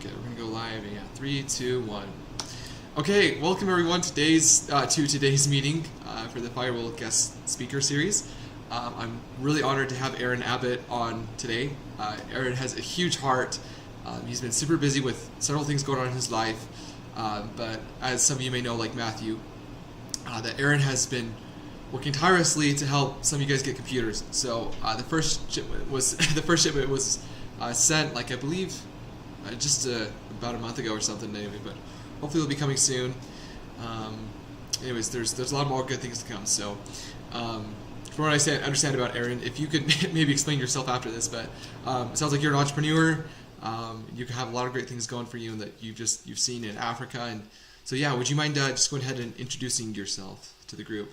Okay, we're gonna go live. Yeah, 3, 2, 1. Okay, welcome everyone to today's meeting for the Firewall Guest Speaker Series. I'm really honored to have Aaron Abbott on today. Aaron has a huge heart. He's been super busy with several things going on in his life, but as some of you may know, like Matthew, that Aaron has been working tirelessly to help some of you guys get computers. So the first shipment was sent, like I believe, just about a month ago or something. Anyway, but hopefully it'll be coming soon. Anyways, there's a lot more good things to come. So from what I understand about Aaron, if you could maybe explain yourself after this, but it sounds like you're an entrepreneur. You have a lot of great things going for you, and that you've seen in Africa. And so yeah, would you mind just going ahead and introducing yourself to the group?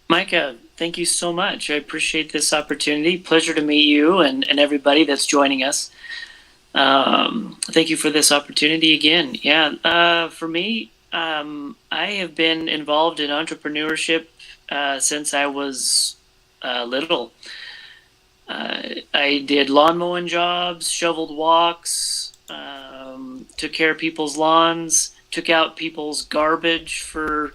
Micah, thank you so much. I appreciate this opportunity. Pleasure to meet you and everybody that's joining us. Thank you for this opportunity again. Yeah, for me, I have been involved in entrepreneurship since I was little. I did lawn mowing jobs, shoveled walks, took care of people's lawns, took out people's garbage for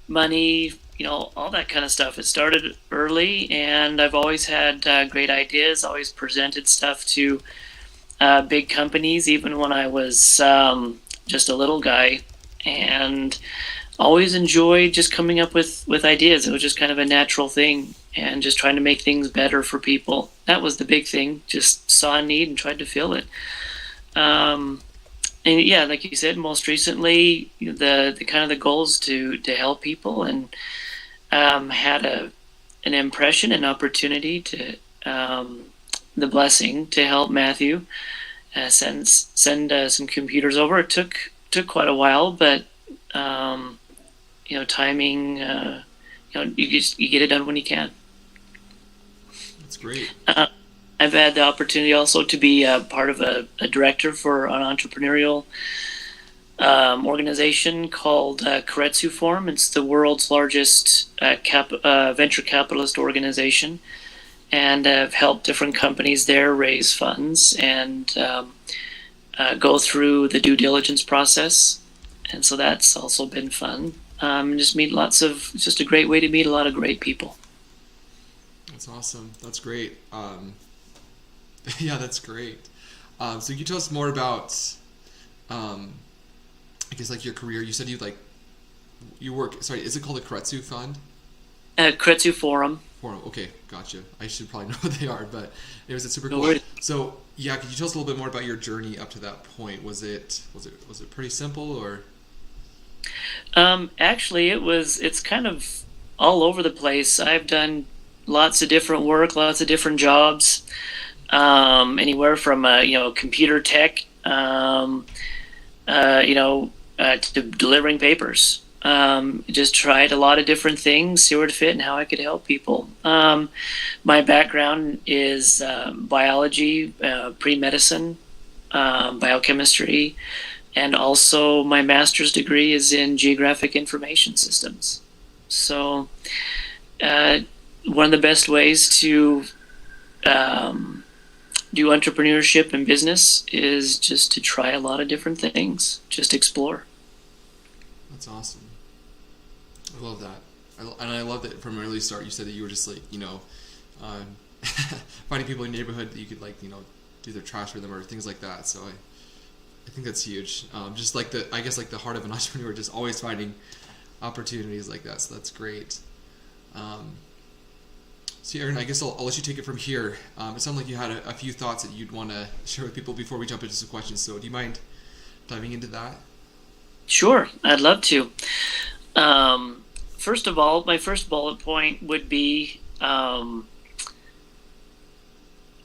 money, all that kind of stuff. It started early, and I've always had great ideas, always presented stuff to big companies, even when I was just a little guy, and always enjoyed just coming up with ideas. It was just kind of a natural thing, and just trying to make things better for people. That was the big thing. Just saw a need and tried to fill it. And yeah, like you said, most recently, the kind of the goals to help people, and had an impression, an opportunity to the blessing to help Matthew send some computers over. It took quite a while, but timing. You get it done when you can. That's great. I've had the opportunity also to be part of a director for an entrepreneurial organization called Keiretsu Forum. It's the world's largest venture capitalist organization, and I've helped different companies there raise funds and go through the due diligence process. And so that's also been fun. It's just a great way to meet a lot of great people. That's awesome. That's great. Yeah, that's great. So can you tell us more about, I guess, like your career? You said you work. Sorry, is it called the Keiretsu Fund? Keiretsu Forum. Forum. Okay, gotcha. I should probably know what they are, but it was super cool. No worries. So yeah, could you tell us a little bit more about your journey up to that point? Was it pretty simple, or? Actually, it's kind of all over the place. I've done lots of different work, lots of different jobs. Anywhere from computer tech, to delivering papers. Just tried a lot of different things, see where to fit and how I could help people. My background is biology, pre-medicine, biochemistry, and also my master's degree is in geographic information systems. So one of the best ways to do entrepreneurship and business is just to try a lot of different things, just explore. That's awesome. I love that. And I love that from an early start you said that you were just like, finding people in your neighborhood that you could do their trash for them or things like that. So I think that's huge. Just like the heart of an entrepreneur, just always finding opportunities like that. So that's great. So Aaron, I guess I'll let you take it from here. It sounded like you had a few thoughts that you'd want to share with people before we jump into some questions. So do you mind diving into that? Sure, I'd love to. First of all, my first bullet point would be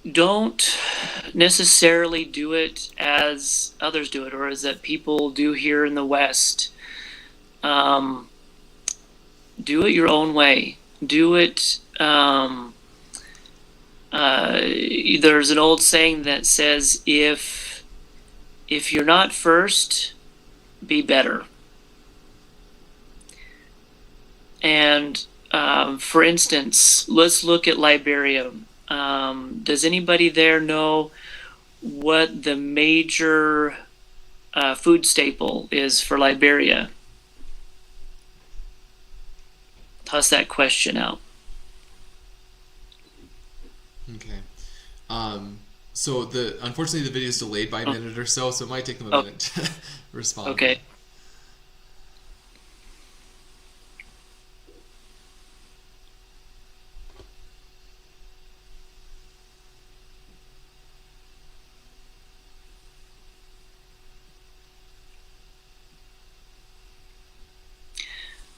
don't necessarily do it as others do it, or as that people do here in the West. Do it your own way. Do it. There's an old saying that says, if you're not first, be better. And for instance, let's look at Liberia. Does anybody there know what the major food staple is for Liberia? Toss that question out. Okay. So unfortunately the video is delayed by a Oh, minute or so, so it might take them a oh, minute to respond. okay.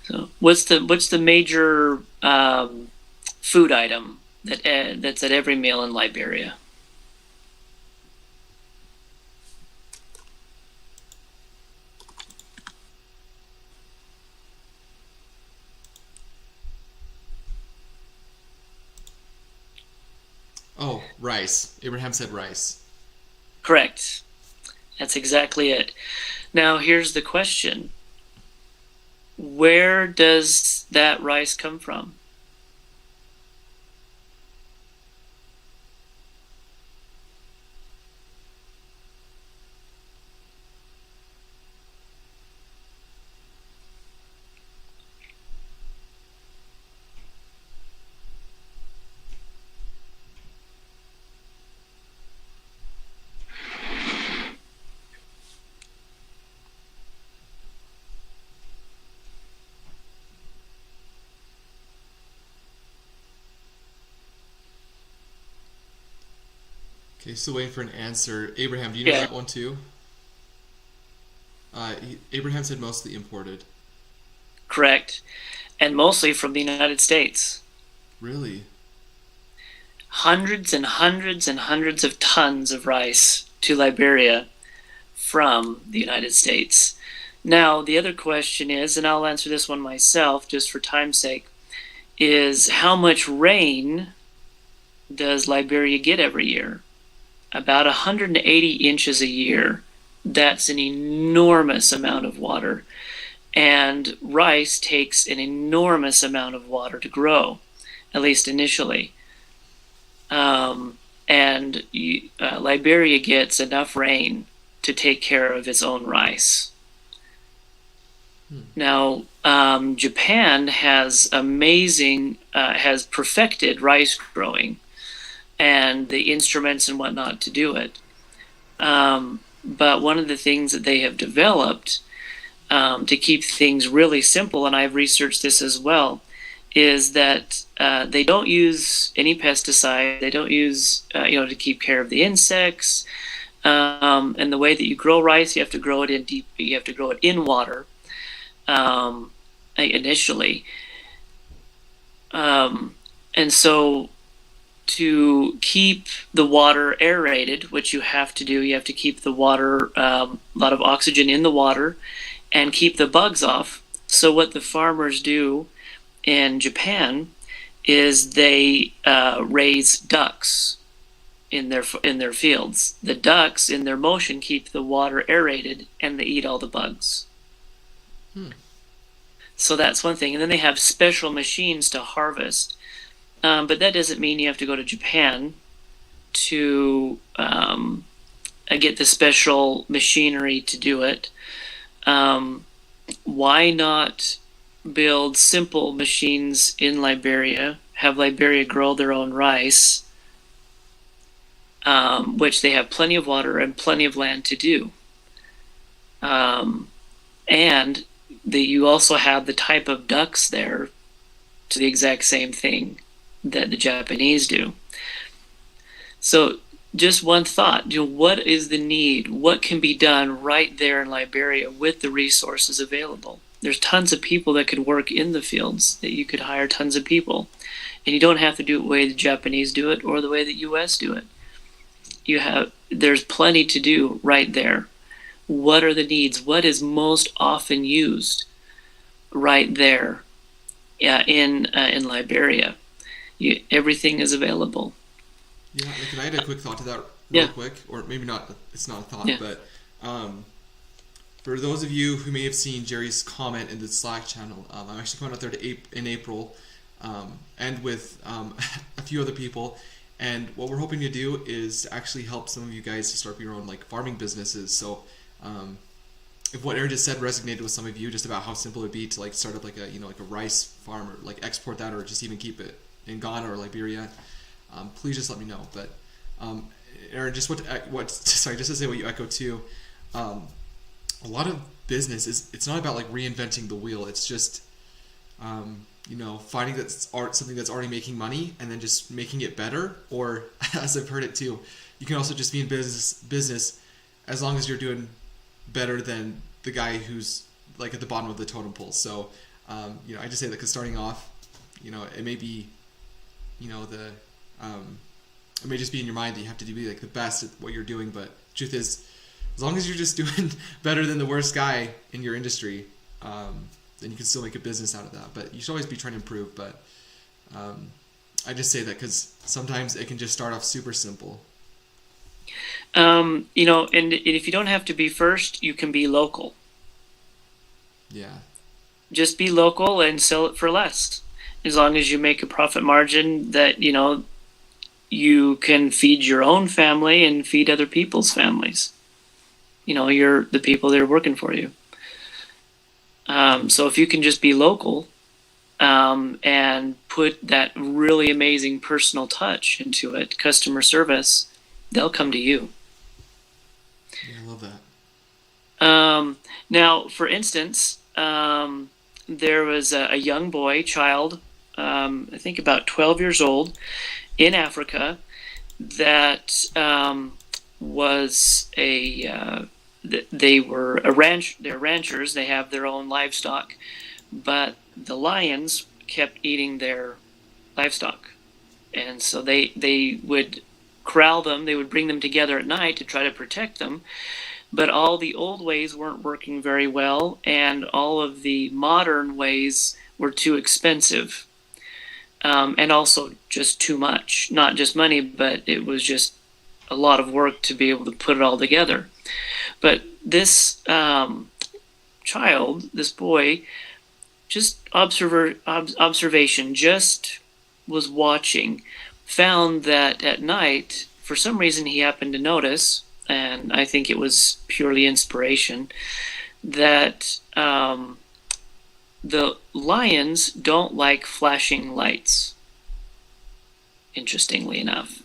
So what's the major food item that's at every meal in Liberia? Oh, rice. Abraham said rice. Correct. That's exactly it. Now here's the question: where does that rice come from? Okay, still waiting for an answer. Abraham, do you know Yeah, that one too? Abraham said mostly imported. correct. And mostly from the United States. Really? Hundreds and hundreds and hundreds of tons of rice to Liberia from the United States. Now, the other question is, and I'll answer this one myself just for time's sake, is how much rain does Liberia get every year? About 180 inches a year. That's an enormous amount of water. And rice takes an enormous amount of water to grow, at least initially. And Liberia gets enough rain to take care of its own rice. Now, Japan has perfected rice growing and the instruments and whatnot to do it. But one of the things that they have developed to keep things really simple, and I've researched this as well, is that they don't use any pesticide. They don't use, to keep care of the insects. And the way that you grow rice, you have to grow it in deep. You have to grow it in water initially. And so to keep the water aerated, which you have to do, you have to keep the water, a lot of oxygen in the water, and keep the bugs off. So what the farmers do in Japan is they raise ducks in their fields. The ducks, in their motion, keep the water aerated, and they eat all the bugs. Hmm. So that's one thing. And then they have special machines to harvest. But that doesn't mean you have to go to Japan to get the special machinery to do it. Why not build simple machines in Liberia, have Liberia grow their own rice, which they have plenty of water and plenty of land to do. And you also have the type of ducks there to the exact same thing that the Japanese do. So just one thought, what is the need? What can be done right there in Liberia with the resources available? There's tons of people that could work in the fields, that you could hire tons of people. And you don't have to do it the way the Japanese do it or the way the US do it. There's plenty to do right there. What are the needs? What is most often used right there in Liberia? Everything is available. Yeah, can I add a quick thought to that real Yeah. quick? Or maybe not, it's not a thought, Yeah. but for those of you who may have seen Jerry's comment in the Slack channel, I'm actually going out there in April and with a few other people, And what we're hoping to do is actually help some of you guys to start your own like farming businesses. So if what Aaron just said resonated with some of you, just about how simple it would be to like start up like a like a rice farm, or like export that, or just even keep it in Ghana or Liberia, please just let me know. But Aaron, just what sorry, just to say what you echo too. A lot of business it's not about like reinventing the wheel. It's just finding something that's already making money and then just making it better. Or as I've heard it too, you can also just be in business as long as you're doing better than the guy who's like at the bottom of the totem pole. So I just say that because starting off, it may be it may just be in your mind that you have to be like the best at what you're doing, but the truth is, as long as you're just doing better than the worst guy in your industry, then you can still make a business out of that. But you should always be trying to improve. But I just say that because sometimes it can just start off super simple. And if you don't have to be first, you can be local. Yeah. Just be local and sell it for less. As long as you make a profit margin that, you can feed your own family and feed other people's families. You're the people that are working for you. So if you can just be local and put that really amazing personal touch into it, customer service, they'll come to you. Yeah, I love that. Now, for instance, there was a young child, I think about 12 years old, in Africa that was they were they're ranchers. They have their own livestock, but the lions kept eating their livestock, and so they would corral them. They would bring them together at night to try to protect them, but all the old ways weren't working very well, and all of the modern ways were too expensive, and also just too much. Not just money, but it was just a lot of work to be able to put it all together. But this child, this boy, just observation, just was watching, found that at night, for some reason he happened to notice, and I think it was purely inspiration, that the lions don't like flashing lights, interestingly enough.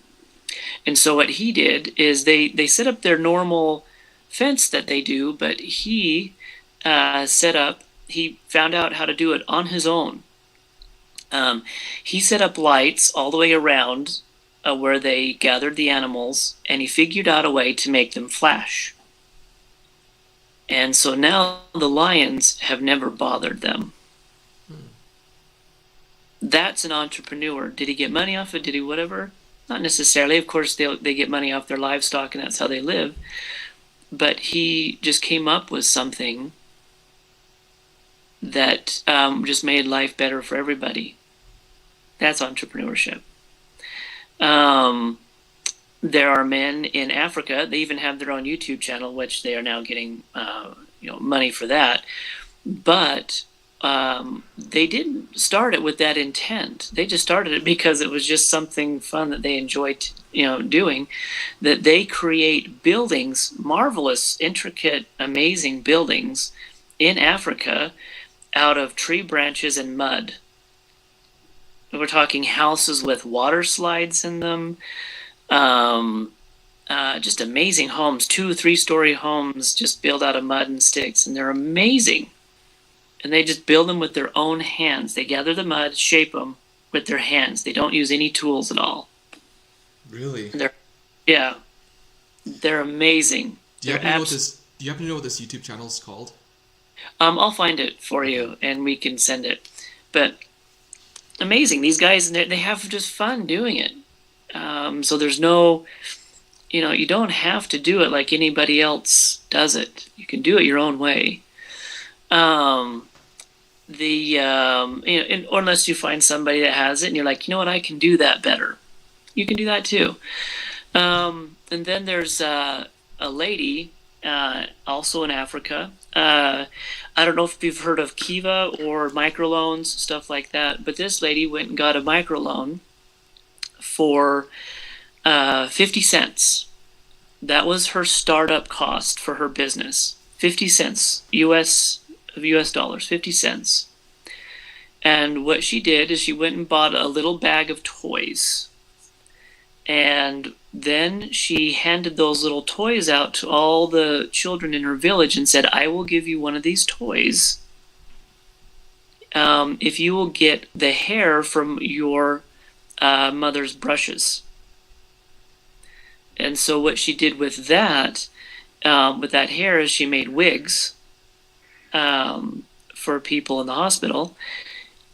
And so what he did is they set up their normal fence that they do, but he found out how to do it on his own. He set up lights all the way around where they gathered the animals, and he figured out a way to make them flash. And so now the lions have never bothered them. That's an entrepreneur. Did he get money off it? Did he whatever? Not necessarily. Of course, they get money off their livestock, and that's how they live. But he just came up with something that just made life better for everybody. That's entrepreneurship. There are men in Africa. They even have their own YouTube channel, which they are now getting money for that. But they didn't start it with that intent. They just started it because it was just something fun that they enjoyed, doing. That they create buildings, marvelous, intricate, amazing buildings in Africa out of tree branches and mud. We're talking houses with water slides in them. Just amazing homes, 2-3-story homes just built out of mud and sticks, and they're amazing. And they just build them with their own hands. They gather the mud, shape them with their hands. They don't use any tools at all. Really? They're amazing. Do you happen to know what this YouTube channel is called? I'll find it for you, and we can send it. But amazing. These guys, they have just fun doing it. So there's no, you don't have to do it like anybody else does it. You can do it your own way. Or unless you find somebody that has it and you're like, you know what, I can do that better. You can do that too. And then there's a lady, also in Africa. I don't know if you've heard of Kiva or microloans, stuff like that. But this lady went and got a microloan for 50 cents. That was her startup cost for her business. 50 cents US dollars, 50 cents. And what she did is she went and bought a little bag of toys. And then she handed those little toys out to all the children in her village and said, I will give you one of these toys if you will get the hair from your mother's brushes. And so what she did with that hair is she made wigs for people in the hospital,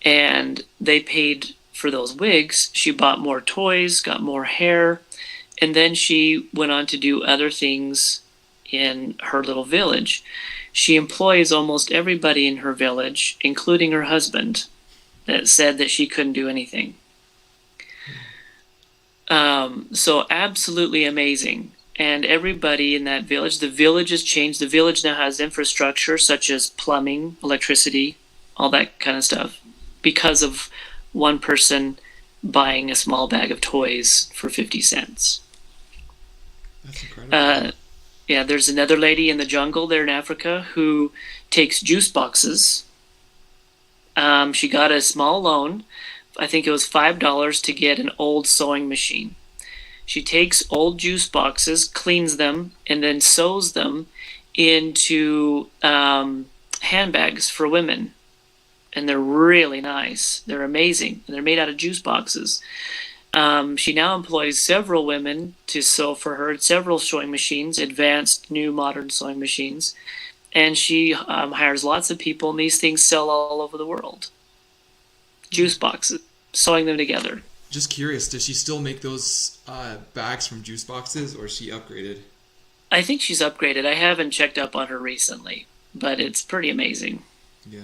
and they paid for those wigs. She bought more toys, got more hair, and then she went on to do other things in her little village. She employs almost everybody in her village, including her husband, that said that she couldn't do anything. So absolutely amazing. And everybody in that village, the village has changed. The village now has infrastructure such as plumbing, electricity, all that kind of stuff, because of one person buying a small bag of toys for 50 cents. That's incredible. Yeah, there's another lady in the jungle there in Africa who takes juice boxes. She got a small loan. I think it was $5 to get an old sewing machine. She takes old juice boxes, cleans them, and then sews them into handbags for women. And they're really nice. They're amazing. And they're made out of juice boxes. She now employs several women to sew for her, several sewing machines, advanced, new, modern sewing machines. And she hires lots of people, and these things sell all over the world. Juice boxes, sewing them together. Just curious, does she still make those bags from juice boxes, or is she upgraded? I think she's upgraded. I haven't checked up on her recently, but it's pretty amazing. Yeah.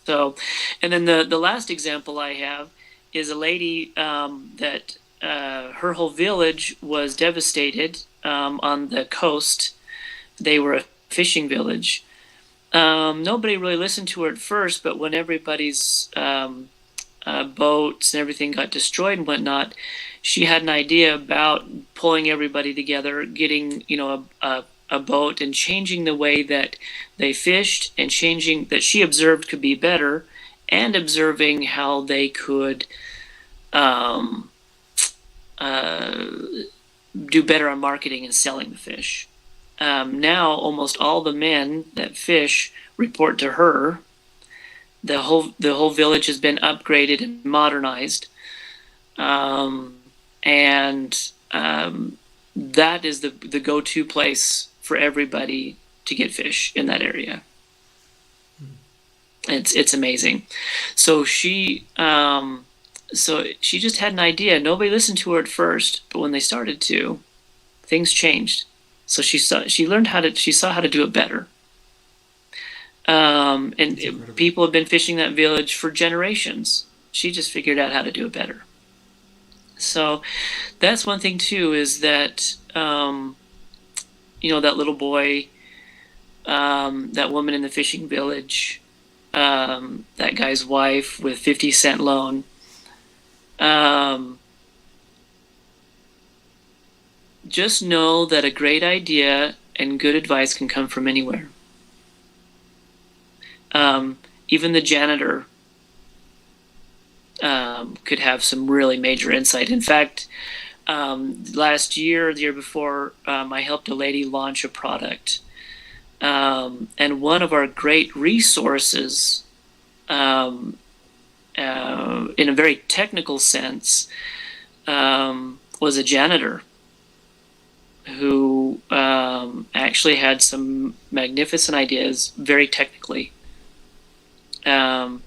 So, and then the last example I have is a lady that her whole village was devastated on the coast. They were a fishing village. Nobody really listened to her at first, but when everybody's boats and everything got destroyed and whatnot, she had an idea about pulling everybody together, getting a boat and changing the way that they fished, and changing that she observed could be better, and observing how they could do better on marketing and selling the fish. Now almost all the men that fish report to her. The whole village has been upgraded and modernized, and that is the go-to place for everybody to get fish in that area. It's amazing. So she just had an idea. Nobody listened to her at first, but when they started to, things changed. So she saw how to do it better. And people have been fishing that village for generations. She just figured out how to do it better. So that's one thing too, is that that little boy, that woman in the fishing village, that guy's wife with 50-cent loan. Just know that a great idea and good advice can come from anywhere. Even the janitor could have some really major insight. In fact, last year, the year before, I helped a lady launch a product. And one of our great resources, in a very technical sense, was a janitor who actually had some magnificent ideas very technically. And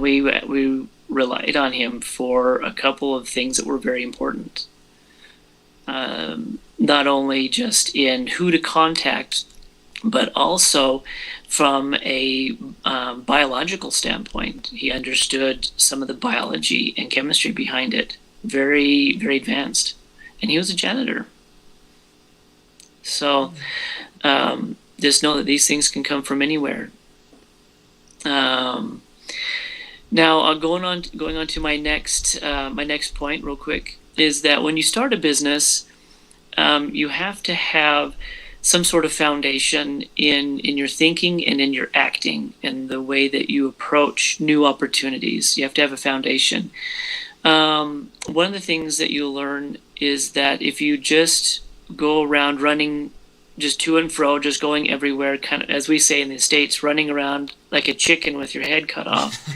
we relied on him for a couple of things that were very important. Not only just in who to contact, but also from a biological standpoint. He understood some of the biology and chemistry behind it, very, very advanced. And he was a janitor. So just know that these things can come from anywhere. Now, going on to my next point real quick. is that when you start a business, you have to have some sort of foundation in your thinking and in your acting and the way that you approach new opportunities. You have to have a foundation. One of the things that you'll learn is that if you just go around running just to and fro, just going everywhere, kind of as we say in the States, running around like a chicken with your head cut off,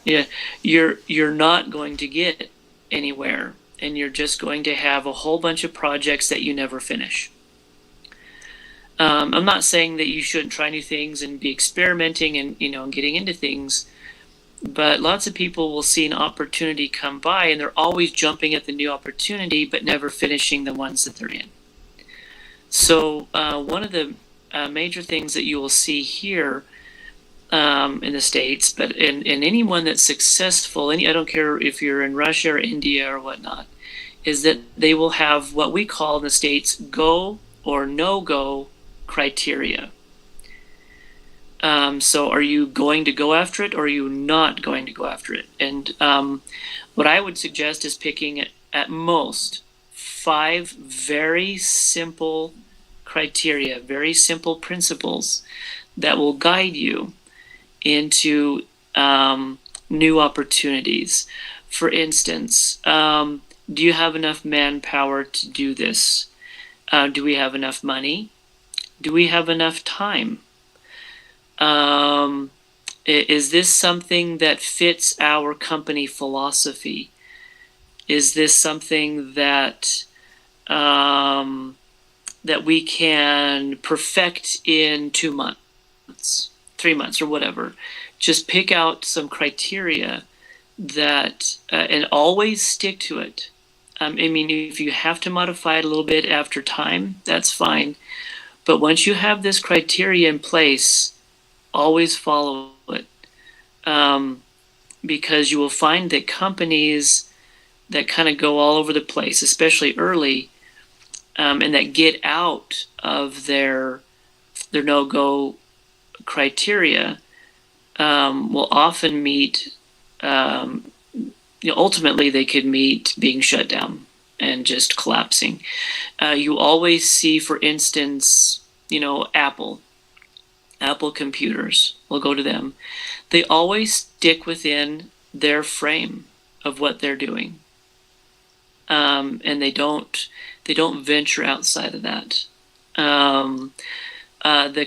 yeah, you're not going to get anywhere, and you're just going to have a whole bunch of projects that you never finish. I'm not saying that you shouldn't try new things and be experimenting and and getting into things, but lots of people will see an opportunity come by and they're always jumping at the new opportunity but never finishing the ones that they're in. So one of the major things that you will see here in the States, but in anyone that's successful, I don't care if you're in Russia or India or whatnot, is that they will have what we call in the States go or no-go criteria. So are you going to go after it or are you not going to go after it? And what I would suggest is picking at most 5 very simple criteria, very simple principles that will guide you into new opportunities. For instance, do you have enough manpower to do this? Do we have enough money? Do we have enough time? Is this something that fits our company philosophy? Is this something that that we can perfect in 2 months, 3 months, or whatever? Just pick out some criteria that and always stick to it. I mean, if you have to modify it a little bit after time, that's fine. But once you have this criteria in place, always follow it. Because you will find that companies that kind of go all over the place, especially early, and that get out of their no-go criteria, will often meet, ultimately they could meet being shut down and just collapsing. You always see, for instance, Apple computers, we'll go to them. They always stick within their frame of what they're doing. And they don't venture outside of that. The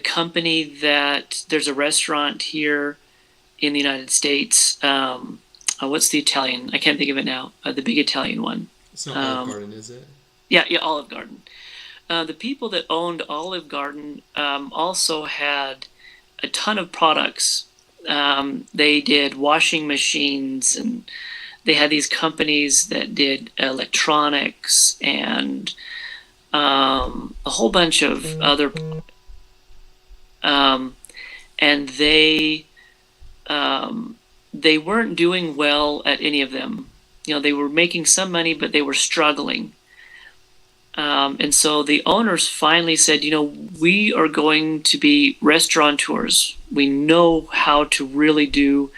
company there's a restaurant here in the United States. What's the Italian? I can't think of it now. The big Italian one. It's not Olive Garden, is it? Yeah, Olive Garden. The people that owned Olive Garden also had a ton of products. They did washing machines, and they had these companies that did electronics and a whole bunch of other. And they weren't doing well at any of them. They were making some money, but they were struggling. And so the owners finally said, we are going to be restaurateurs. We know how to really do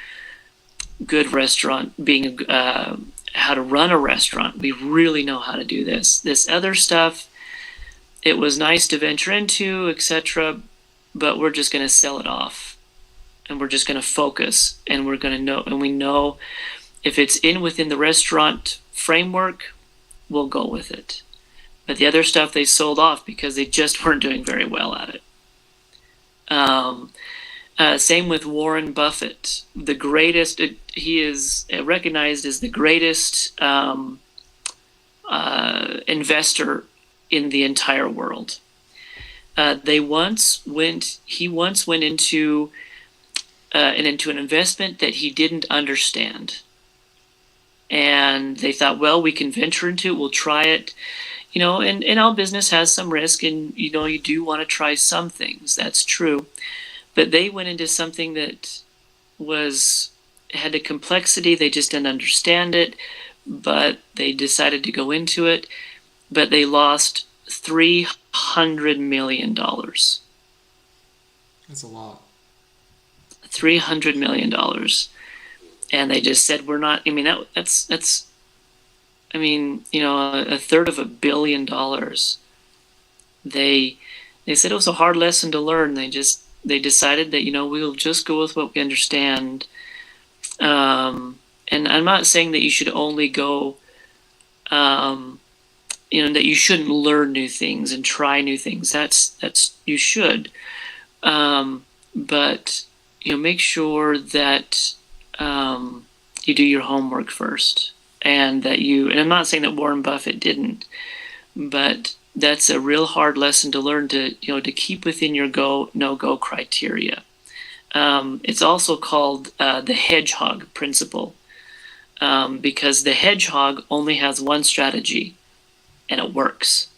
good restaurant, how to run a restaurant. We really know how to do this. This other stuff, it was nice to venture into, etc., but we're just going to sell it off. And we're just going to focus, and we're going to know, and we know if it's within the restaurant framework, we'll go with it. But the other stuff they sold off because they just weren't doing very well at it. Same with Warren Buffett, the greatest. He is recognized as the greatest investor in the entire world. He once went into an investment that he didn't understand. And they thought, well, we can venture into it, we'll try it. And our business has some risk, and, you do want to try some things. That's true. But they went into something that had a complexity. They just didn't understand it, but they decided to go into it. But they lost $300 million. That's a lot. $300 million. And they just said, we're not, that's I mean, a third of $1 billion. They they said it was a hard lesson to learn. They decided that we'll just go with what we understand. And I'm not saying that you should only go, um, that you shouldn't learn new things and try new things. That's you should, but make sure that you do your homework first, and that you. And I'm not saying that Warren Buffett didn't, but that's a real hard lesson to learn to keep within your go no go criteria. It's also called the hedgehog principle, because the hedgehog only has one strategy, and it works.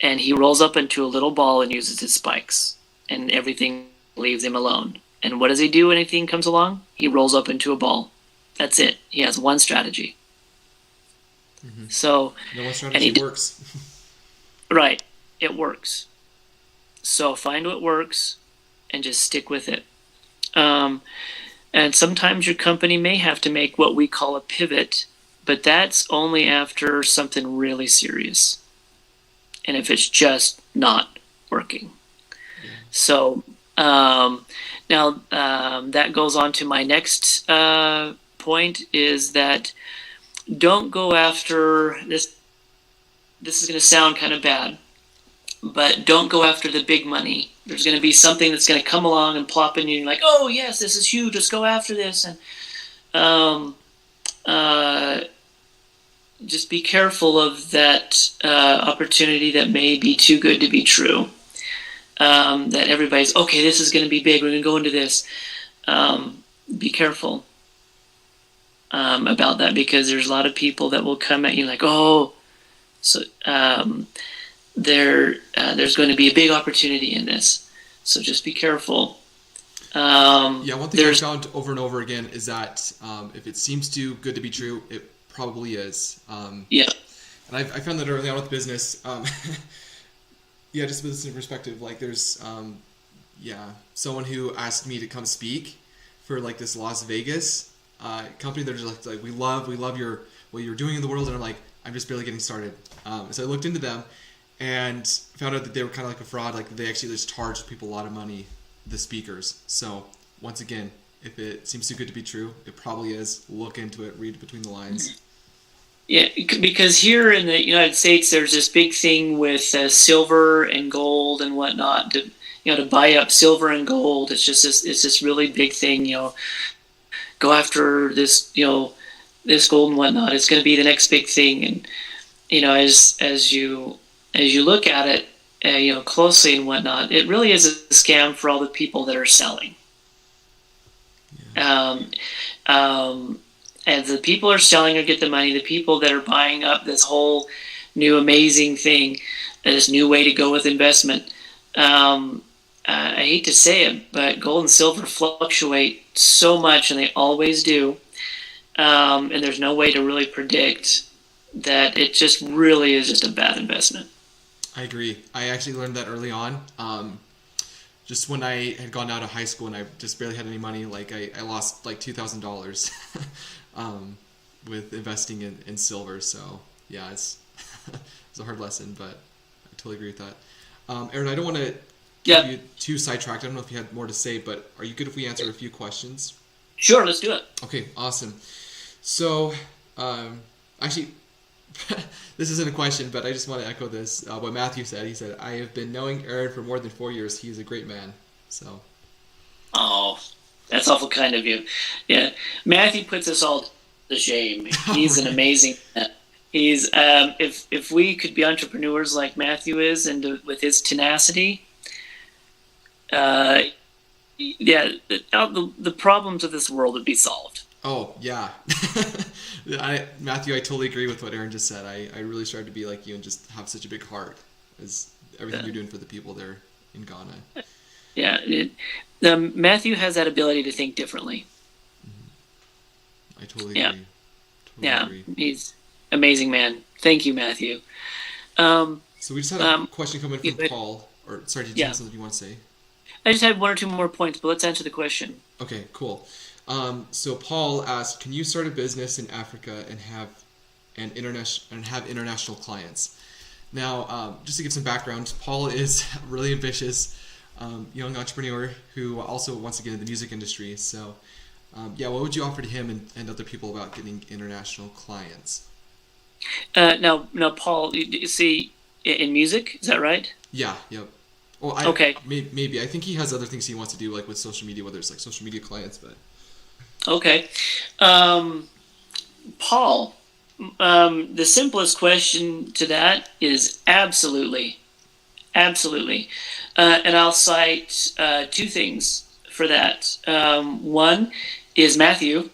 And he rolls up into a little ball and uses his spikes, and everything leaves him alone. And what does he do when anything comes along? He rolls up into a ball. That's it. He has one strategy. Mm-hmm. So, no one strategy works. Right. It works. So find what works and just stick with it. And sometimes your company may have to make what we call a pivot, but that's only after something really serious. And if it's just not working. Yeah. So now that goes on to my next point, is that don't go after this. This is going to sound kind of bad, but don't go after the big money. There's going to be something that's going to come along and plop in you, and you're like, oh yes, this is huge, let's go after this. And just be careful of that opportunity that may be too good to be true. That everybody's, okay, this is going to be big, we're going to go into this. Be careful about that, because there's a lot of people that will come at you like, oh, so there's going to be a big opportunity in this. So just be careful. One thing I've found over and over again is that if it seems too good to be true, it probably is. And I found that early on with business. Just with this in perspective, like there's someone who asked me to come speak for like this Las Vegas company. They're just like we love what you're doing in the world, and I'm like, I'm just barely getting started. So I looked into them and found out that they were kind of like a fraud. Like they actually just charge people a lot of money, the speakers. So once again, if it seems too good to be true, it probably is. Look into it, read between the lines. Yeah, because here in the United States, there's this big thing with silver and gold and whatnot. To buy up silver and gold, it's this really big thing. Go after this this gold and whatnot. It's going to be the next big thing. And as you look at it, closely and whatnot, it really is a scam for all the people that are selling. Yeah. And the people are selling or get the money. The people that are buying up this whole new amazing thing, this new way to go with investment. I hate to say it, but gold and silver fluctuate so much, and they always do. And there's no way to really predict that. It just really is just a bad investment. I agree. I actually learned that early on. Just when I had gone out of high school and I just barely had any money, like I lost like $2,000 with investing in silver. So yeah, it's it's a hard lesson, but I totally agree with that. Aaron, I don't want to get you too sidetracked. I don't know if you had more to say, but are you good if we answer a few questions? Sure, let's do it. Okay, awesome. So, actually, this isn't a question, but I just want to echo this. What Matthew said. He said, I have been knowing Aaron for more than 4 years. He is a great man. So. Oh, that's awful kind of you. Yeah, Matthew puts us all to shame. He's an amazing man. He's if we could be entrepreneurs like Matthew is, and with his tenacity, the problems of this world would be solved. Oh yeah, Matthew, I totally agree with what Aaron just said. I really strive to be like you and just have such a big heart as everything you're doing for the people there in Ghana. Yeah, Matthew has that ability to think differently. I totally agree. Totally agree. He's an amazing man. Thank you, Matthew. So we just had a question coming from Paul. Or sorry, did you have something you want to say? I just had one or two more points, but let's answer the question. Okay, cool. So Paul asked, can you start a business in Africa and have international clients. Now, just to give some background, Paul is really ambitious, young entrepreneur who also wants to get into the music industry. So, what would you offer to him and other people about getting international clients? Now, Paul, you see, in music, is that right? Yeah, yep. Well, Okay. maybe I think he has other things he wants to do, like with social media, whether it's like social media clients, but Okay. Paul, the simplest question to that is absolutely. Absolutely. And I'll cite two things for that. One is Matthew.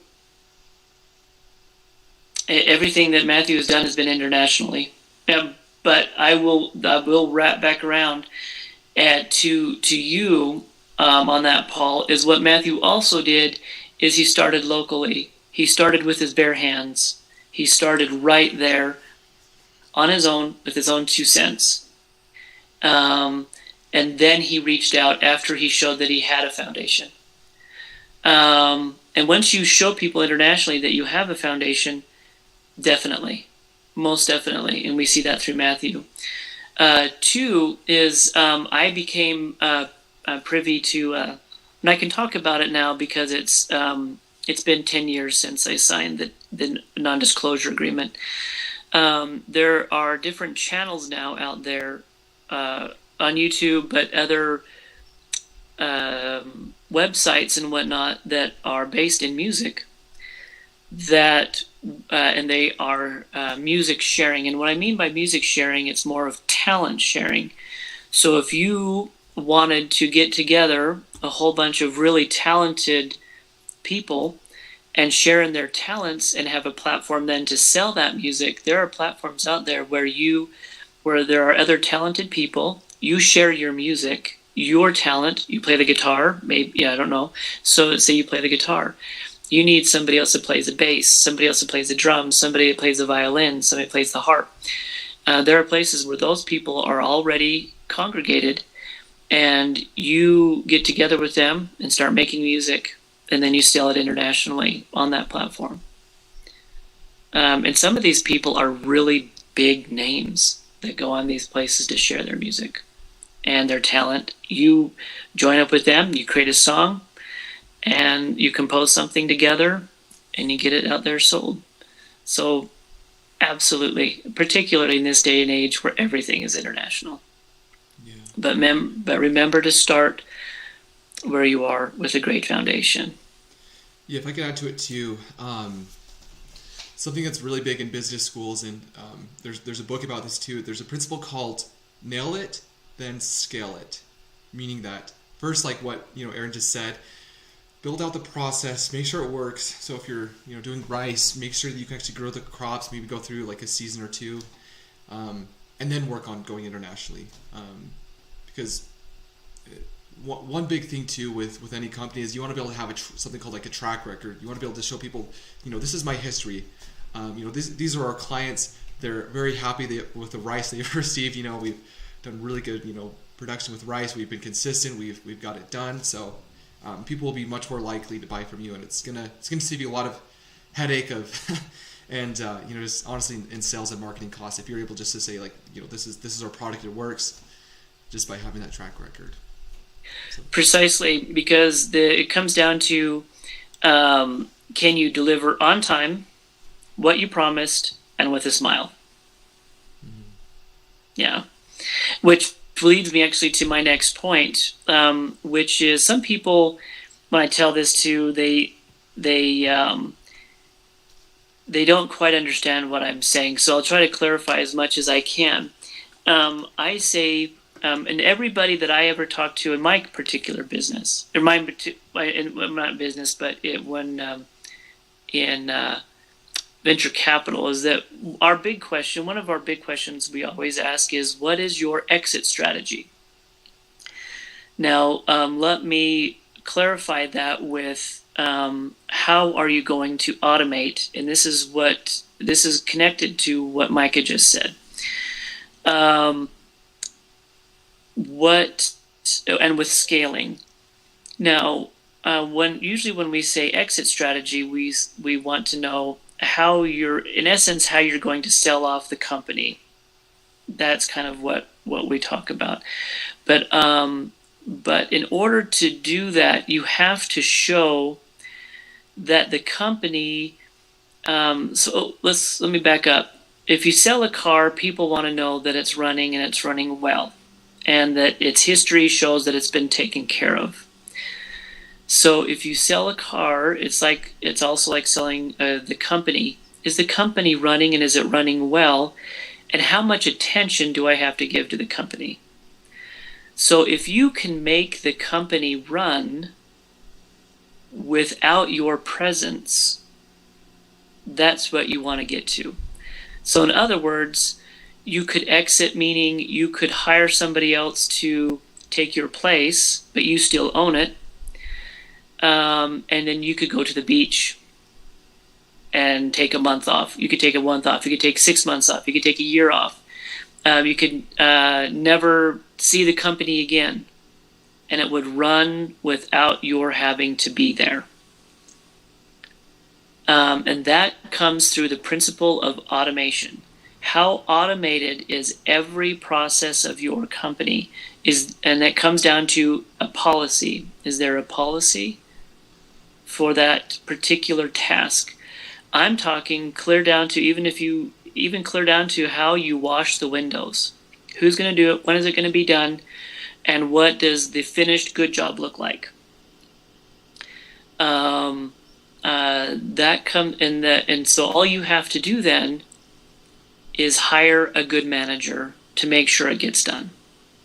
Everything that Matthew has done has been internationally. But I will wrap back around to you on that, Paul, is what Matthew also did is he started locally. He started with his bare hands. He started right there on his own with his own 2 cents. And then he reached out after he showed that he had a foundation. And once you show people internationally that you have a foundation, definitely, most definitely, and we see that through Matthew. Two is I became privy to, and I can talk about it now because it's been 10 years since I signed the non-disclosure agreement. There are different channels now out there on YouTube, but other websites and whatnot that are based in music that and they are music sharing. And what I mean by music sharing, it's more of talent sharing. So if you wanted to get together a whole bunch of really talented people and share in their talents and have a platform then to sell that music, there are platforms out there where there are other talented people. You share your music, your talent. You play the guitar, maybe, I don't know. So let's say you play the guitar. You need somebody else that plays the bass, somebody else that plays the drums, somebody that plays the violin, somebody that plays the harp. There are places where those people are already congregated, and you get together with them and start making music, and then you sell it internationally on that platform. And some of these people are really big names that go on these places to share their music and their talent. You join up with them, you create a song, and you compose something together, and you get it out there sold. So, absolutely, particularly in this day and age where everything is international. yeah. But remember to start where you are with a great foundation. Yeah, if I could add to it too, something that's really big in business schools, and there's a book about this too. There's a principle called nail it, then scale it, meaning that first, like what Aaron just said, build out the process, make sure it works. So if you're doing rice, make sure that you can actually grow the crops, maybe go through like a season or two, and then work on going internationally. Because one big thing too with any company is you want to be able to have something called like a track record. You want to be able to show people, this is my history. These are our clients. They're very happy with the rice they've received. We've done really good, production with rice. We've been consistent. We've got it done. So people will be much more likely to buy from you, and it's gonna save you a lot of headache of, and just honestly in sales and marketing costs. If you're able just to say like, this is our product, it works, just by having that track record. So. Precisely, because it comes down to can you deliver on time what you promised and with a smile. Mm-hmm. Yeah, which leads me actually to my next point, which is some people, when I tell this to, they don't quite understand what I'm saying. So I'll try to clarify as much as I can. I say, and everybody that I ever talk to in my particular business, or not business, but in venture capital, is that one of our big questions we always ask is, what is your exit strategy? Now, let me clarify that with how are you going to automate? And this is connected to what Micah just said. And with scaling. Now, when we say exit strategy, we want to know how you're going to sell off the company. That's kind of what we talk about. But in order to do that, you have to show that the company. So let me back up. If you sell a car, people want to know that it's running and it's running well, and that its history shows that it's been taken care of. So if you sell a car, it's also like selling the company. Is the company running, and is it running well? And how much attention do I have to give to the company? So if you can make the company run without your presence, that's what you want to get to. So in other words, you could exit, meaning you could hire somebody else to take your place, but you still own it. And then you could go to the beach and take a month off. You could take a month off. You could take 6 months off. You could take a year off. You could never see the company again, and it would run without your having to be there. And that comes through the principle of automation. How automated is every process of your company? And that comes down to a policy. Is there a policy for that particular task? I'm talking clear down to clear down to how you wash the windows. Who's going to do it? When is it going to be done? And what does the finished good job look like? And so all you have to do then is hire a good manager to make sure it gets done.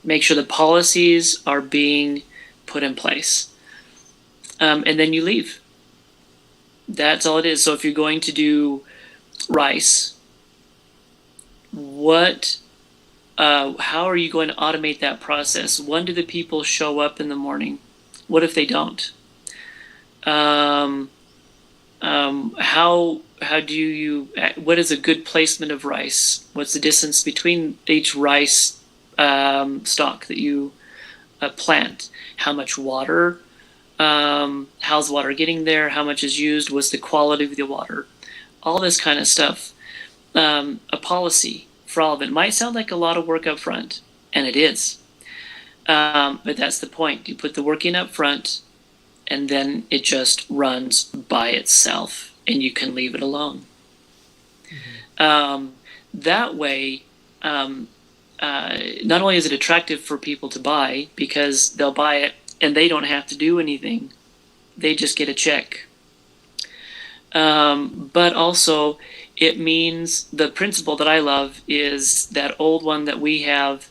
Make sure the policies are being put in place. And then you leave. That's all it is. So if you're going to do rice, how are you going to automate that process? When do the people show up in the morning? What if they don't? What is a good placement of rice? What's the distance between each rice stalk that you plant? How much water? How's the water getting there? How much is used? What's the quality of the water? All this kind of stuff. A policy for all of it. Might sound like a lot of work up front, and it is. But that's the point. You put the work in up front, and then it just runs by itself, and you can leave it alone. Mm-hmm. That way, not only is it attractive for people to buy, because they'll buy it and they don't have to do anything. They just get a check. But also, it means the principle that I love is that old one that we have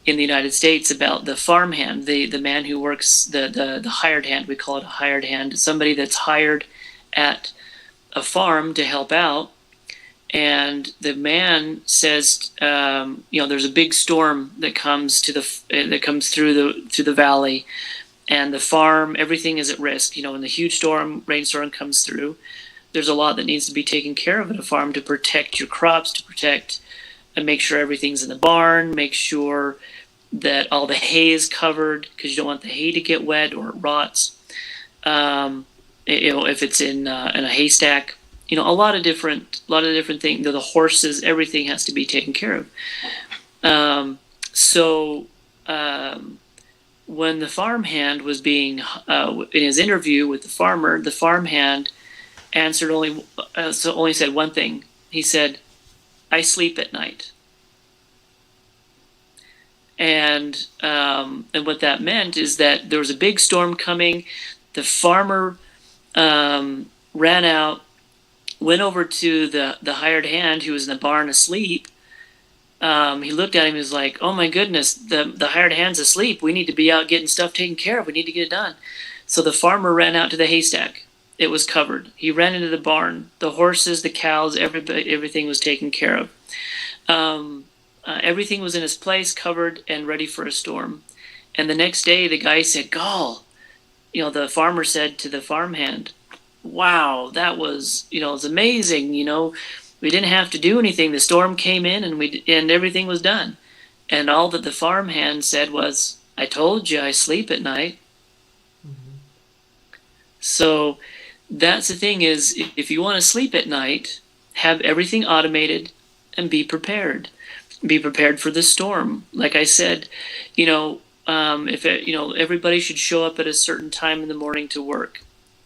in the United States about the farmhand, the man who works, the hired hand. We call it a hired hand. Somebody that's hired at a farm to help out. And the man says, there's a big storm that comes through the valley, and the farm, everything is at risk. When the huge rainstorm comes through, there's a lot that needs to be taken care of at a farm to protect your crops, to protect and make sure everything's in the barn, make sure that all the hay is covered, because you don't want the hay to get wet or it rots. If it's in a haystack, a lot of different things. The horses, everything has to be taken care of. When the farmhand was being in his interview with the farmer, the farmhand answered only said one thing. He said, "I sleep at night." And what that meant is that there was a big storm coming. The farmer ran out, went over to the hired hand who was in the barn asleep. He looked at him and was like, "Oh my goodness, the hired hand's asleep. We need to be out getting stuff taken care of. We need to get it done." So the farmer ran out to the haystack. It was covered. He ran into the barn. The horses, the cows, everything was taken care of. Everything was in its place, covered and ready for a storm. And the next day, the guy said, "Gall," the farmer said to the farmhand, "Wow, that was, it was amazing. We didn't have to do anything. The storm came in and everything was done." And all that the farmhand said was, "I told you I sleep at night." Mm-hmm. So that's the thing is, if you want to sleep at night, have everything automated, and be prepared. Be prepared for the storm. Like I said, if everybody should show up at a certain time in the morning to work.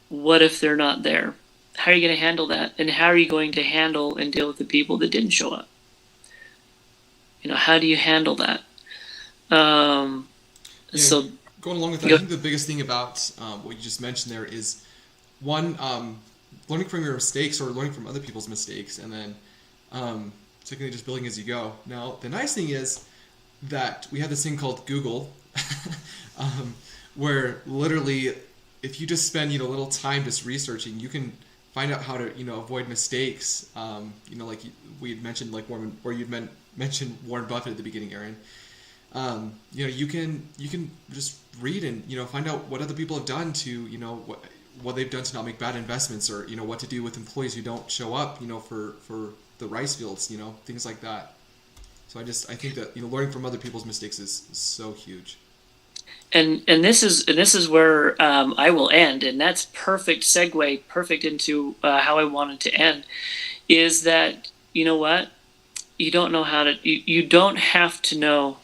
What if they're not there? How are you going to handle that? And how are you going to handle and deal with the people that didn't show up? How do you handle that? So going along with that, I think the biggest thing about what you just mentioned there is one, learning from your mistakes or learning from other people's mistakes, and then secondly, just building as you go. Now, the nice thing is that we have this thing called Google, where literally, if you just spend a little time just researching, you can find out how to avoid mistakes. Like we had mentioned, like Warren, or you'd mentioned Warren Buffett at the beginning, Aaron. You can just read and find out what other people have done to what they've done to not make bad investments, or what to do with employees who don't show up for the rice fields, things like that. So I think that learning from other people's mistakes is so huge. And this is where I will end, and that's perfect segue, perfect into how I wanted to end. Is that what you don't know how to you don't have to know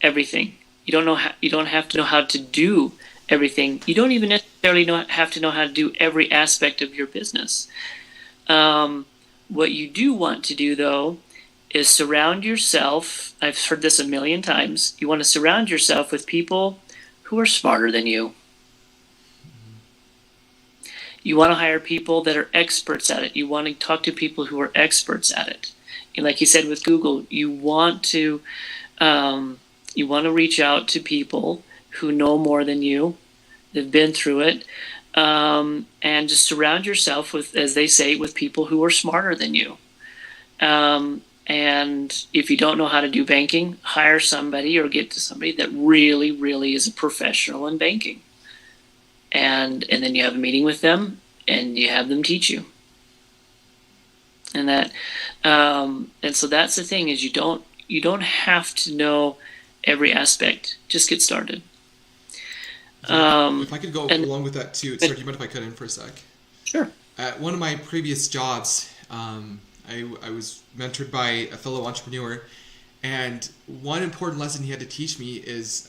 everything. You don't have to know how to do everything. You don't even necessarily have to know how to do every aspect of your business. What you do want to do, though, is surround yourself. I've heard this a million times. You want to surround yourself with people who are smarter than you. You want to hire people that are experts at it. You want to talk to people who are experts at it. And like you said with Google, you want to reach out to people who know more than you. They've been through it. And just surround yourself with, as they say, with people who are smarter than you. And if you don't know how to do banking, hire somebody or get to somebody that really, really is a professional in banking. And then you have a meeting with them and you have them teach you. And so that's the thing, is you don't have to know every aspect. Just get started. If I could go along with that too, sorry, do you mind if I cut in for a sec? Sure. At one of my previous jobs, I was mentored by a fellow entrepreneur, and one important lesson he had to teach me is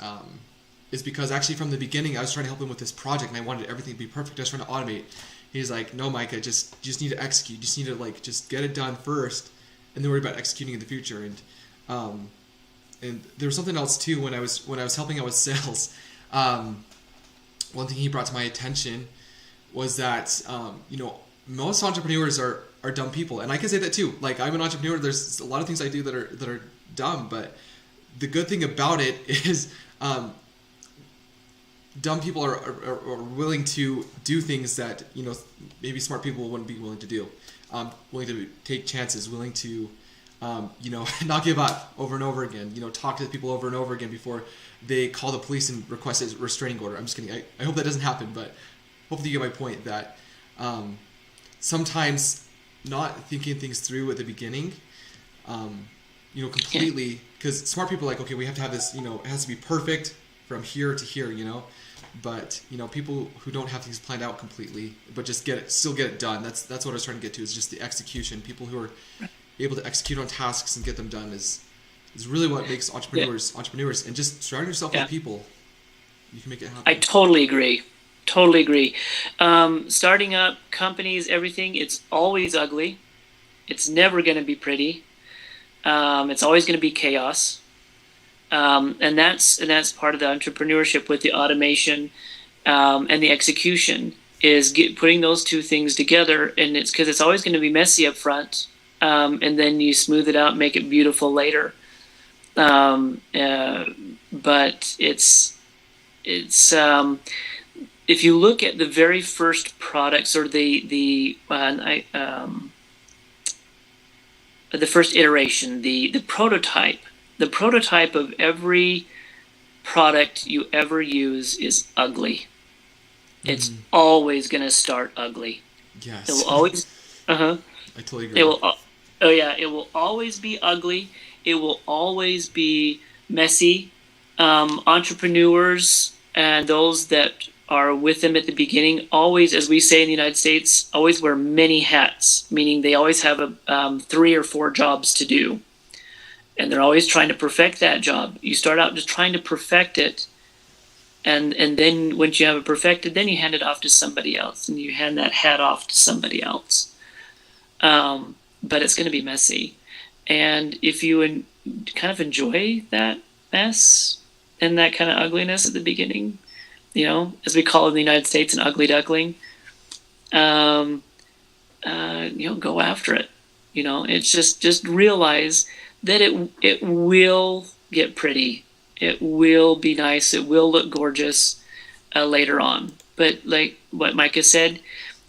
because actually from the beginning I was trying to help him with this project and I wanted everything to be perfect. I was trying to automate. He's like, "No, Micah, just need to execute. You just need to just get it done first, and then worry about executing in the future." And there was something else too when I was helping out with sales. One thing he brought to my attention was that most entrepreneurs are dumb people, and I can say that too. Like, I'm an entrepreneur. There's a lot of things I do that are dumb, but the good thing about it is dumb people are willing to do things that maybe smart people wouldn't be willing to do. Willing to take chances, willing to not give up over and over again. Talk to people over and over again before they call the police and request a restraining order. I'm just kidding. I hope that doesn't happen, but hopefully you get my point that sometimes not thinking things through at the beginning, completely, because smart people are like, okay, we have to have this, it has to be perfect from here to here, but people who don't have things planned out completely, but just still get it done. That's what I was trying to get to, is just the execution. People who are able to execute on tasks and get them done is really what makes entrepreneurs, and just surround yourself with people. You can make it happen. I totally agree. Starting up companies, everything, it's always ugly. It's never going to be pretty. It's always going to be chaos. And that's part of the entrepreneurship with the automation and the execution, is putting those two things together. And it's because it's always going to be messy up front. And then you smooth it out, make it beautiful later. But it's if you look at the very first products, or the first iteration, the prototype of every product you ever use is ugly. It's always going to start ugly. Yes. It will always. I totally agree. It will. Oh yeah, it will always be ugly. It will always be messy. Entrepreneurs and those that are with them at the beginning always, as we say in the United States, always wear many hats, meaning they always have 3 or 4 jobs to do. And they're always trying to perfect that job. You start out just trying to perfect it. And then once you have it perfected, then you hand it off to somebody else. And you hand that hat off to somebody else. But it's going to be messy. And if you kind of enjoy that mess and that kind of ugliness at the beginning, you know, as we call it in the United States, an ugly duckling, you know, go after it. You know, it's just realize that it will get pretty. It will be nice. It will look gorgeous later on. But like what Micah said,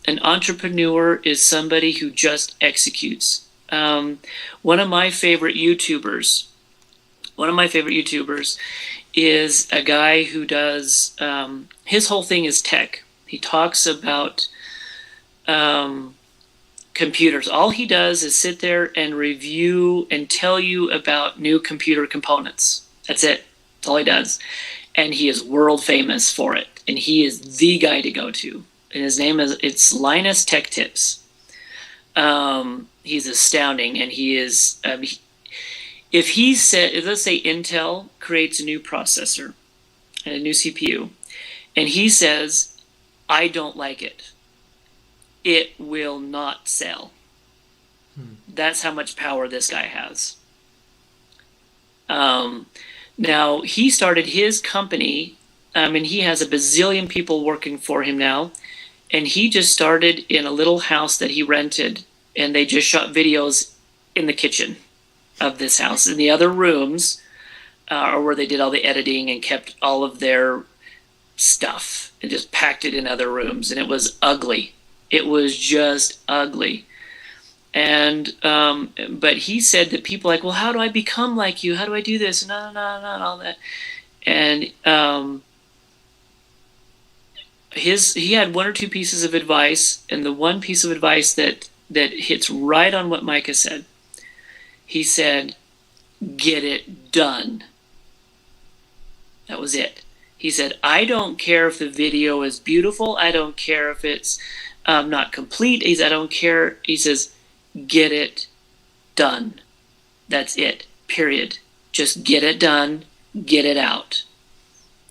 an entrepreneur is somebody who just executes. One of my favorite YouTubers is a guy who does, his whole thing is tech. He talks about computers. All he does is sit there and review and tell you about new computer components. That's it. That's all he does. And he is world famous for it. And he is the guy to go to. And his name it's Linus Tech Tips. He's astounding. And he is, if he said, let's say Intel creates a new processor, a new CPU, and he says, I don't like it, it will not sell. That's how much power this guy has. Now, he started his company, and he has a bazillion people working for him now, and he just started in a little house that he rented, and they just shot videos in the kitchen of this house. In the other rooms are where they did all the editing and kept all of their stuff and just packed it in other rooms, and it was ugly. It was just ugly. And but he said that people like, well, how do I become like you? How do I do this? No, and all that. And he had 1 or 2 pieces of advice, and the one piece of advice that hits right on what Micah said. He said, get it done. That was it. He said, I don't care if the video is beautiful. I don't care if it's not complete. I don't care. He says, get it done. That's it. Period. Just get it done. Get it out.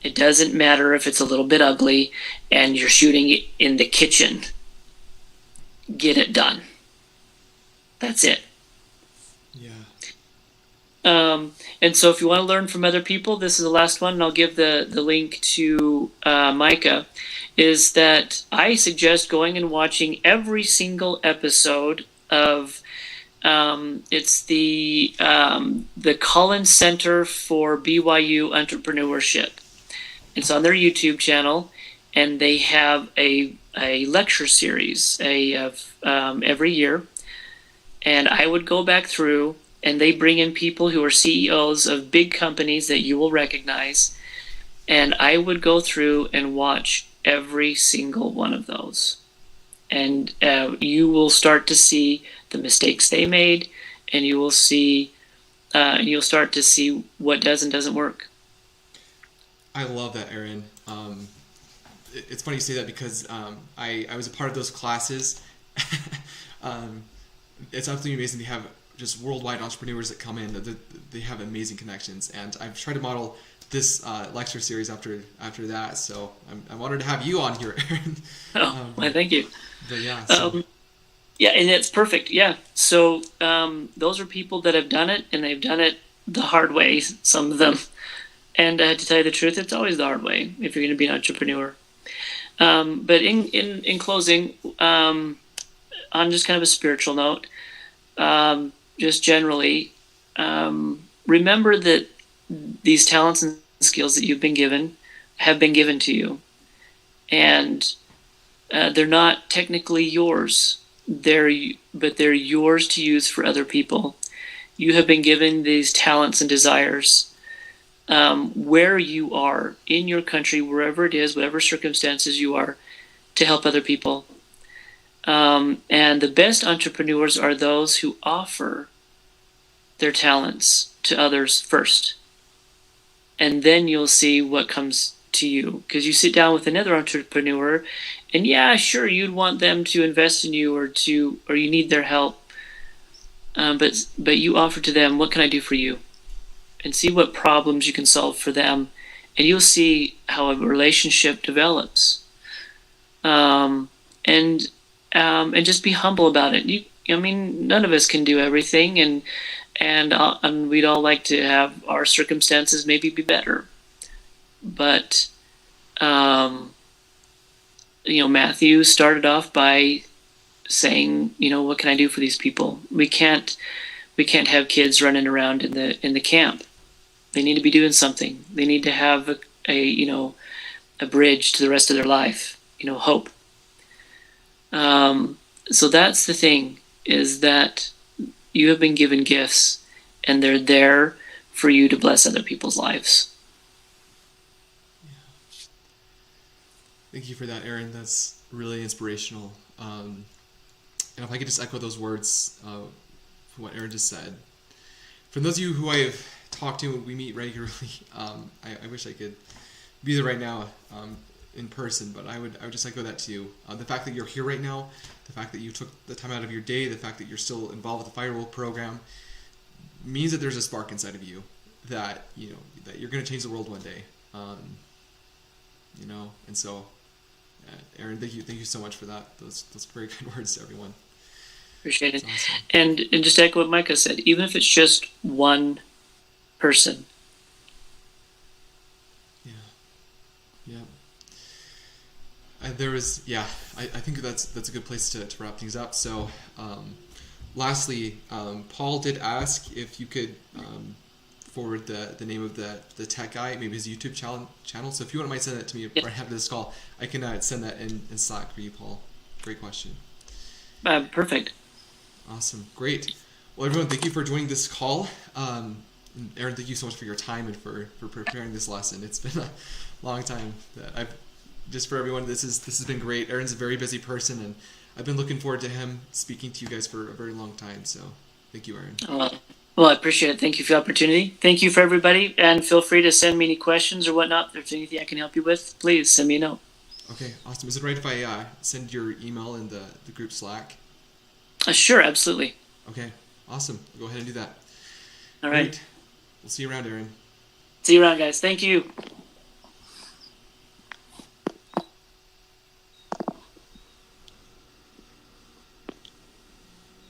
It doesn't matter if it's a little bit ugly and you're shooting it in the kitchen. Get it done. That's it. Yeah. And so if you want to learn from other people, this is the last one, and I'll give the link to Micah, is that I suggest going and watching every single episode of it's the Collins Center for BYU Entrepreneurship. It's on their YouTube channel, and they have a lecture series every year. And I would go back through, and they bring in people who are CEOs of big companies that you will recognize. And I would go through and watch every single one of those. And you will start to see the mistakes they made, and you will see, you'll start to see what does and doesn't work. I love that, Aaron. It's funny you say that because I was a part of those classes. It's absolutely amazing to have just worldwide entrepreneurs that come in. They have amazing connections, and I've tried to model this lecture series after that. So I'm honored to have you on here, Aaron. Well, thank you. But yeah, so. Yeah, and it's perfect. Yeah, so those are people that have done it, and they've done it the hard way. Some of them, and to tell you the truth, it's always the hard way if you're going to be an entrepreneur. But in closing, on just kind of a spiritual note, just generally, remember that these talents and skills that you've been given have been given to you, and they're not technically yours. But they're yours to use for other people. You have been given these talents and desires where you are in your country, wherever it is, whatever circumstances you are, to help other people. And the best entrepreneurs are those who offer their talents to others first. And then you'll see what comes to you, because you sit down with another entrepreneur, and yeah, sure, you'd want them to invest in you, or you need their help, but you offer to them, what can I do for you, and see what problems you can solve for them, and you'll see how a relationship develops. And just be humble about it. I mean, none of us can do everything, and we'd all like to have our circumstances maybe be better. But Matthew started off by saying, what can I do for these people? We can't have kids running around in the camp. They need to be doing something. They need to have a bridge to the rest of their life. Hope. So that's the thing, is that you have been given gifts, and they're there for you to bless other people's lives. Thank you for that, Aaron. That's really inspirational. And if I could just echo those words from what Aaron just said. For those of you who I've talked to, we meet regularly. I wish I could be there right now in person, but I would just echo that to you. The fact that you're here right now, the fact that you took the time out of your day, the fact that you're still involved with the Firewall program, means that there's a spark inside of you that that you're going to change the world one day. And so, Aaron, thank you so much for that. Those very good words to everyone. Appreciate it. Awesome. And just to echo what Micah said, even if it's just one person. Yeah. I think that's a good place to wrap things up. So, lastly, Paul did ask if you could forward the name of the tech guy, maybe his YouTube channel. So if you want to send that to me right after this call, I can send that in Slack for you, Paul. Great question. Perfect. Awesome. Great. Well, everyone, thank you for joining this call. Aaron, thank you so much for your time and for preparing this lesson. It's been a long time that just for everyone, this has been great. Aaron's a very busy person, and I've been looking forward to him speaking to you guys for a very long time. So thank you, Aaron. Well, I appreciate it. Thank you for the opportunity. Thank you for everybody, and feel free to send me any questions or whatnot. If there's anything I can help you with, please send me a note. Okay, awesome. Is it right if I send your email in the group Slack? Sure, absolutely. Okay, awesome. Go ahead and do that. All right. Great. We'll see you around, Aaron. See you around, guys. Thank you.